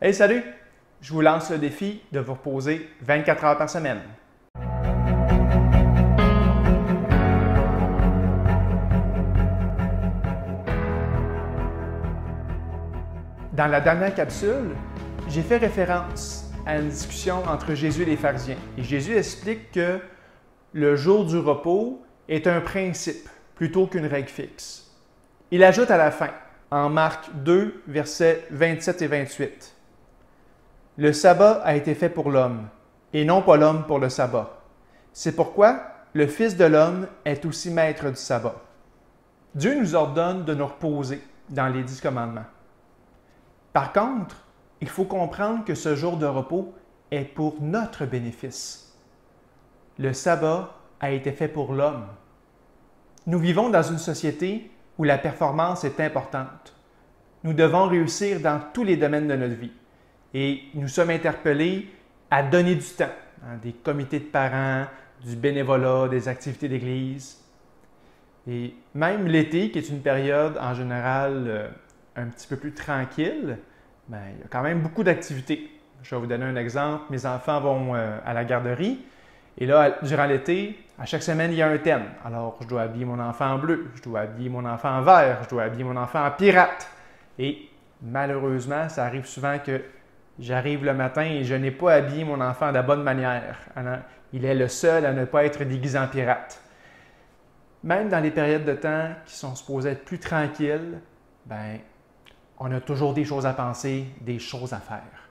Hey, salut! Je vous lance le défi de vous reposer 24 heures par semaine. Dans la dernière capsule, j'ai fait référence à une discussion entre Jésus et les pharisiens. Et Jésus explique que le jour du repos est un principe plutôt qu'une règle fixe. Il ajoute à la fin, en Marc 2, versets 27 et 28, « Le sabbat a été fait pour l'homme, et non pas l'homme pour le sabbat. C'est pourquoi le Fils de l'homme est aussi maître du sabbat. » Dieu nous ordonne de nous reposer dans les 10 commandements. Par contre, il faut comprendre que ce jour de repos est pour notre bénéfice. Le sabbat a été fait pour l'homme. Nous vivons dans une société où la performance est importante. Nous devons réussir dans tous les domaines de notre vie. Et nous sommes interpellés à donner du temps, des comités de parents, du bénévolat, des activités d'église. Et même l'été, qui est une période en général un petit peu plus tranquille, il y a quand même beaucoup d'activités. Je vais vous donner un exemple. Mes enfants vont à la garderie et là, durant l'été, à chaque semaine, il y a un thème. Alors, je dois habiller mon enfant en bleu, je dois habiller mon enfant en vert, je dois habiller mon enfant en pirate. Et malheureusement, ça arrive souvent que j'arrive le matin et je n'ai pas habillé mon enfant de la bonne manière. Alors, il est le seul à ne pas être déguisé en pirate. Même dans les périodes de temps qui sont supposées être plus tranquilles, on a toujours des choses à penser, des choses à faire.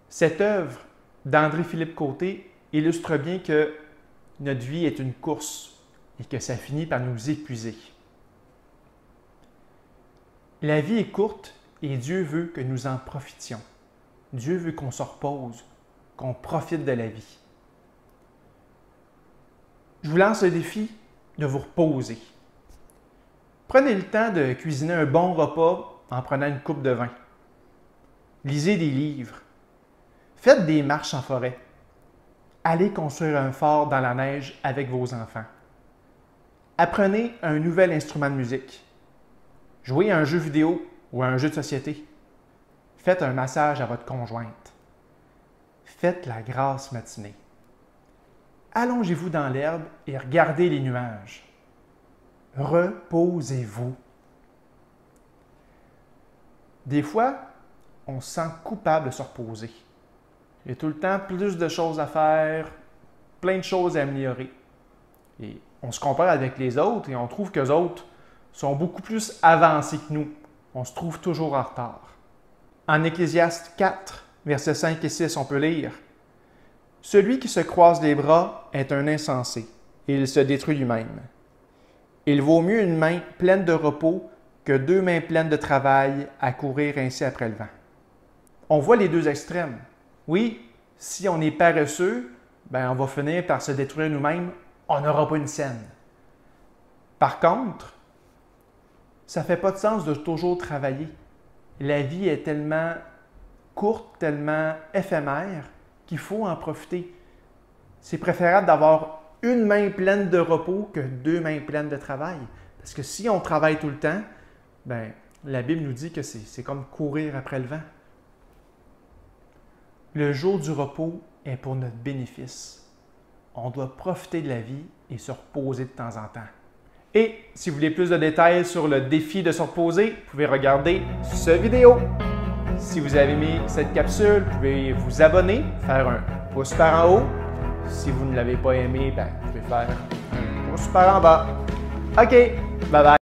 Cette œuvre d'André-Philippe Côté illustre bien que notre vie est une course et que ça finit par nous épuiser. La vie est courte et Dieu veut que nous en profitions. Dieu veut qu'on se repose, qu'on profite de la vie. Je vous lance le défi de vous reposer. Prenez le temps de cuisiner un bon repas en prenant une coupe de vin. Lisez des livres. Faites des marches en forêt. Allez construire un fort dans la neige avec vos enfants. Apprenez un nouvel instrument de musique. Jouez à un jeu vidéo ou à un jeu de société. Faites un massage à votre conjointe. Faites la grasse matinée. Allongez-vous dans l'herbe et regardez les nuages. Reposez-vous. Des fois, on se sent coupable de se reposer. Il y a tout le temps plus de choses à faire, plein de choses à améliorer. Et on se compare avec les autres et on trouve qu'eux autres sont beaucoup plus avancés que nous. On se trouve toujours en retard. En Ecclésiaste 4, versets 5 et 6, on peut lire « Celui qui se croise les bras est un insensé, et il se détruit lui-même. Il vaut mieux une main pleine de repos que 2 mains pleines de travail à courir ainsi après le vent. » On voit les deux extrêmes. Oui, si on est paresseux, on va finir par se détruire nous-mêmes, on n'aura pas une scène. Par contre, ça ne fait pas de sens de toujours travailler. La vie est tellement courte, tellement éphémère qu'il faut en profiter. C'est préférable d'avoir une main pleine de repos que 2 mains pleines de travail. Parce que si on travaille tout le temps, la Bible nous dit que c'est comme courir après le vent. Le jour du repos est pour notre bénéfice. On doit profiter de la vie et se reposer de temps en temps. Et si vous voulez plus de détails sur le défi de se reposer, vous pouvez regarder cette vidéo. Si vous avez aimé cette capsule, vous pouvez vous abonner, faire un pouce par en haut. Si vous ne l'avez pas aimé, vous pouvez faire un pouce par en bas. OK, bye bye!